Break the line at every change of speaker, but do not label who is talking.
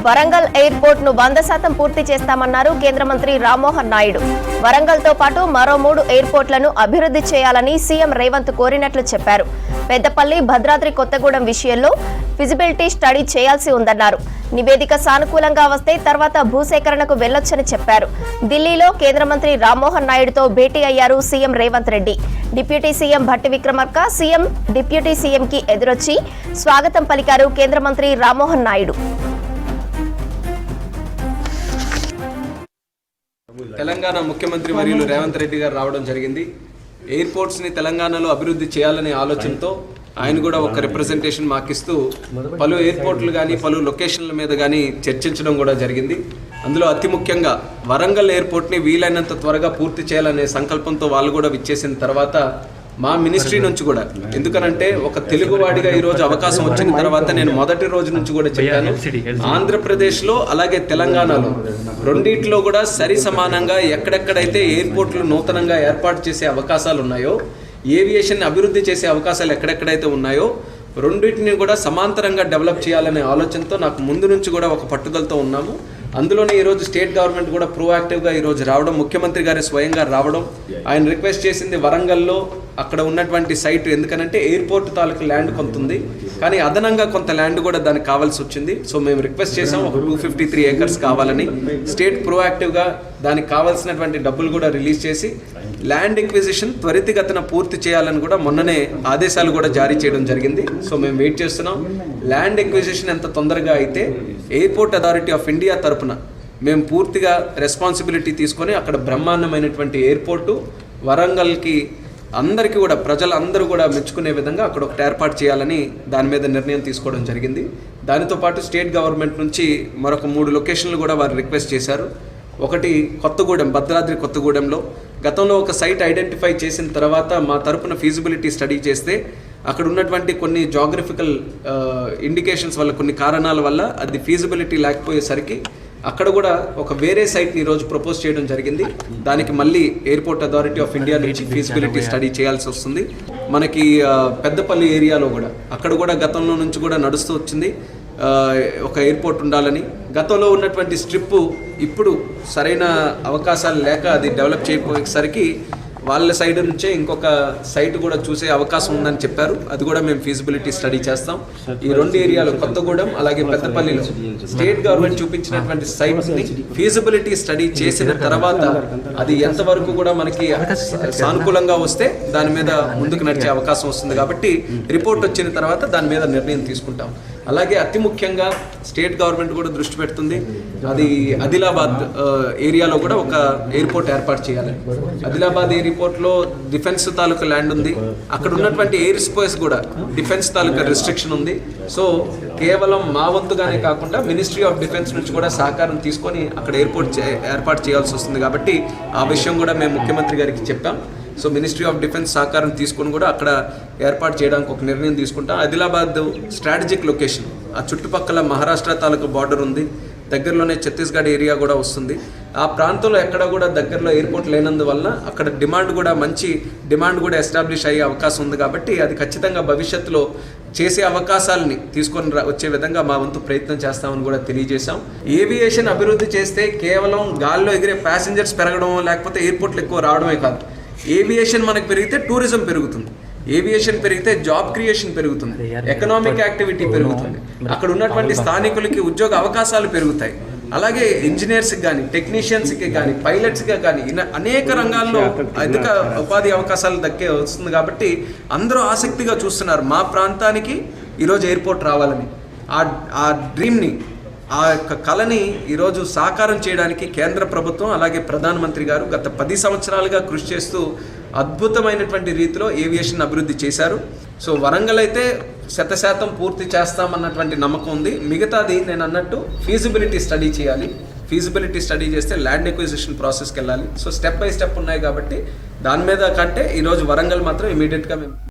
Warangal airport ను 100% పూర్తి చేస్తామన్నారు కేంద్ర మంత్రి రామ్మోహన్ నాయుడు. వరంగల్ తో పాటు మరో 3 ఎయిర్పోర్ట్లను అభివృద్ధి చేయాలని సీఎం రేవంత్ కోరినట్లు చెప్పారు. పెద్దపల్లి, భద్రాద్రి కొత్తగూడెం విషయంలో ఫిజిబిలిటీ స్టడీ చేయాల్సి ఉందన్నారు. నివేదిక సానుకూలంగా వస్తే తర్వాత భూసేకరణకు వెళ్లొచ్చని చెప్పారు. ఢిల్లీలో కేంద్ర మంత్రి రామ్మోహన్ నాయుడుతో భేటీ అయ్యారు CM Revanth Reddy. Deputy CM Bhatti Vikramarka CM deputy సీఎంకి ఎదురొచ్చి స్వాగతం పలికారు కేంద్ర మంత్రి రామ్మోహన్ నాయుడు.
తెలంగాణ ముఖ్యమంత్రి వర్యులు రేవంత్ రెడ్డి గారు రావడం జరిగింది. ఎయిర్పోర్ట్స్ ని తెలంగాణలో అభివృద్ధి చేయాలనే ఆలోచనతో ఆయన కూడా ఒక రిప్రజెంటేషన్ మాకిస్తూ పలు ఎయిర్పోర్ట్లు కానీ పలు లొకేషన్ల మీద కానీ చర్చించడం కూడా జరిగింది. అందులో అతి ముఖ్యంగా వరంగల్ ఎయిర్పోర్ట్ని వీలైనంత త్వరగా పూర్తి చేయాలనే సంకల్పంతో వాళ్ళు కూడా విచ్చేసిన తర్వాత మా మినిస్ట్రీ నుంచి కూడా, ఎందుకనంటే ఒక తెలుగువాడిగా ఈరోజు అవకాశం వచ్చిన తర్వాత నేను మొదటి రోజు నుంచి కూడా చెప్పాను, ఆంధ్రప్రదేశ్లో అలాగే తెలంగాణలో రెండిట్లో కూడా సరి సమానంగా ఎక్కడెక్కడైతే ఎయిర్పోర్ట్లు నూతనంగా ఏర్పాటు చేసే అవకాశాలు ఉన్నాయో, ఏవియేషన్ అభివృద్ధి చేసే అవకాశాలు ఎక్కడెక్కడైతే ఉన్నాయో రెండింటిని కూడా సమాంతరంగా డెవలప్ చేయాలనే ఆలోచనతో నాకు ముందు నుంచి కూడా ఒక పట్టుదలతో ఉన్నాము. అందులోనే ఈరోజు స్టేట్ గవర్నమెంట్ కూడా ప్రోయాక్టివ్గా ఈరోజు రావడం, ముఖ్యమంత్రి గారి స్వయంగా రావడం, ఆయన రిక్వెస్ట్ చేసింది వరంగల్లో అక్కడ ఉన్నటువంటి సైట్, ఎందుకనంటే ఎయిర్పోర్ట్ తాలూకు ల్యాండ్ కొంత ఉంది, కానీ అదనంగా కొంత ల్యాండ్ కూడా దానికి కావాల్సి వచ్చింది. సో మేము రిక్వెస్ట్ చేసాం ఒక 253 acres కావాలని. స్టేట్ ప్రోయాక్టివ్గా దానికి కావాల్సినటువంటి డబ్బులు కూడా రిలీజ్ చేసి ల్యాండ్ ఎక్విజిషన్ త్వరితగతిన పూర్తి చేయాలని కూడా మొన్ననే ఆదేశాలు కూడా జారీ చేయడం జరిగింది. సో మేము వెయిట్ చేస్తున్నాం. ల్యాండ్ ఎక్విజిషన్ ఎంత తొందరగా అయితే ఎయిర్పోర్ట్ అథారిటీ ఆఫ్ ఇండియా తరపున మేము పూర్తిగా రెస్పాన్సిబిలిటీ తీసుకొని అక్కడ బ్రహ్మాండమైనటువంటి ఎయిర్పోర్టు వరంగల్కి అందరికీ కూడా ప్రజలందరూ కూడా మెచ్చుకునే విధంగా అక్కడ ఒకటి ఏర్పాటు చేయాలని దాని మీద నిర్ణయం తీసుకోవడం జరిగింది. దానితో పాటు స్టేట్ గవర్నమెంట్ నుంచి మరొక 3 లొకేషన్లు కూడా వారు రిక్వెస్ట్ చేశారు. ఒకటి కొత్తగూడెం, భద్రాద్రి కొత్తగూడెంలో గతంలో ఒక సైట్ ఐడెంటిఫై చేసిన తర్వాత మా తరపున ఫీజిబిలిటీ స్టడీ చేస్తే అక్కడ ఉన్నటువంటి కొన్ని జాగ్రఫికల్ ఇండికేషన్స్ వల్ల, కొన్ని కారణాల వల్ల అది ఫీజిబిలిటీ లేకపోయేసరికి అక్కడ కూడా ఒక వేరే సైట్ని ఈరోజు ప్రపోజ్ చేయడం జరిగింది. దానికి మళ్ళీ ఎయిర్పోర్ట్ అథారిటీ ఆఫ్ ఇండియా నుంచి ఫీజిబిలిటీ స్టడీ చేయాల్సి వస్తుంది. మనకి పెద్దపల్లి ఏరియాలో కూడా అక్కడ కూడా గతంలో నుంచి కూడా నడుస్తూ వచ్చింది ఒక ఎయిర్పోర్ట్ ఉండాలని. గతంలో ఉన్నటువంటి స్ట్రిప్ ఇప్పుడు సరైన అవకాశాలు లేక అది డెవలప్ చేయకపోయేసరికి వాళ్ళ సైడ్ నుంచే ఇంకొక సైట్ కూడా చూసే అవకాశం ఉందని చెప్పారు. అది కూడా మేము ఫీజిబిలిటీ స్టడీ చేస్తాం. ఈ 2 ఏరియాలు కొత్తగూడెం అలాగే పెద్దపల్లిలో స్టేట్ గవర్నమెంట్ చూపించినటువంటి సైట్ని ఫీజిబిలిటీ స్టడీ చేసిన తర్వాత అది ఎంతవరకు కూడా మనకి సానుకూలంగా వస్తే దాని మీద ముందుకు నడిచే అవకాశం వస్తుంది. కాబట్టి రిపోర్ట్ వచ్చిన తర్వాత దాని మీద నిర్ణయం తీసుకుంటాం. అలాగే అతి ముఖ్యంగా స్టేట్ గవర్నమెంట్ కూడా దృష్టి పెడుతుంది, అది ఆదిలాబాద్ ఏరియాలో కూడా ఒక ఎయిర్పోర్ట్ ఏర్పాటు చేయాలి. ఆదిలాబాద్ ఎయిర్పోర్ట్లో డిఫెన్స్ తాలూకా ల్యాండ్ ఉంది, అక్కడ ఉన్నటువంటి ఎయిర్ స్పేస్ కూడా డిఫెన్స్ తాలూకా రిస్ట్రిక్షన్ ఉంది. సో కేవలం మా వంతుగానే కాకుండా మినిస్ట్రీ ఆఫ్ డిఫెన్స్ నుంచి కూడా సహకారం తీసుకొని అక్కడ ఎయిర్పోర్ట్ ఏర్పాటు చేయాల్సి వస్తుంది. కాబట్టి ఆ విషయం కూడా మేము ముఖ్యమంత్రి గారికి చెప్పాం. సో మినిస్ట్రీ ఆఫ్ డిఫెన్స్ సహకారం తీసుకొని కూడా అక్కడ ఏర్పాటు చేయడానికి ఒక నిర్ణయం తీసుకుంటాం. ఆదిలాబాద్ స్ట్రాటజిక్ లొకేషన్, ఆ చుట్టుపక్కల మహారాష్ట్ర తాలూకు బార్డర్ ఉంది, దగ్గరలోనే ఛత్తీస్గఢ్ ఏరియా కూడా వస్తుంది. ఆ ప్రాంతంలో ఎక్కడ కూడా దగ్గరలో ఎయిర్పోర్ట్ లేనందువల్ల అక్కడ మంచి డిమాండ్ కూడా ఎస్టాబ్లిష్ అయ్యే అవకాశం ఉంది. కాబట్టి అది ఖచ్చితంగా భవిష్యత్తులో చేసే అవకాశాలని తీసుకొని వచ్చే విధంగా మా వంతు ప్రయత్నం చేస్తామని కూడా తెలియజేశాం. ఏవియేషన్ అభివృద్ధి చేస్తే కేవలం గాల్లో ఎగిరే ప్యాసింజర్స్ పెరగడం లేకపోతే ఎయిర్పోర్ట్లు ఎక్కువ రావడమే కాదు, ఏవియేషన్ మనకు పెరిగితే టూరిజం పెరుగుతుంది, ఏవియేషన్ పెరిగితే జాబ్ క్రియేషన్ పెరుగుతుంది, ఎకనామిక్ యాక్టివిటీ పెరుగుతుంది, అక్కడ ఉన్నటువంటి స్థానికులకి ఉద్యోగ అవకాశాలు పెరుగుతాయి. అలాగే ఇంజనీర్స్కి కానీ, టెక్నీషియన్స్కి కానీ, పైలట్స్కి కానీ అనేక రంగాల్లో అధిక ఉపాధి అవకాశాలు దక్కే వస్తుంది. కాబట్టి అందరూ ఆసక్తిగా చూస్తున్నారు మా ప్రాంతానికి ఈరోజు ఎయిర్పోర్ట్ రావాలని. ఆ డ్రీమ్ని, ఆ యొక్క కళని ఈరోజు సాకారం చేయడానికి కేంద్ర ప్రభుత్వం అలాగే ప్రధానమంత్రి గారు గత 10 సంవత్సరాలుగా కృషి చేస్తూ అద్భుతమైనటువంటి రీతిలో ఏవియేషన్ అభివృద్ధి చేశారు. సో వరంగల్ అయితే 100% పూర్తి చేస్తామన్నటువంటి నమ్మకం ఉంది. మిగతాది నేను అన్నట్టు ఫీజిబిలిటీ స్టడీ చేయాలి. ఫీజిబిలిటీ స్టడీ చేస్తే ల్యాండ్ ఎక్విజిషన్ ప్రాసెస్కి వెళ్ళాలి. సో స్టెప్ బై స్టెప్ ఉన్నాయి కాబట్టి దాని మీద కంటే ఈరోజు వరంగల్ మాత్రం ఇమీడియట్గా మేము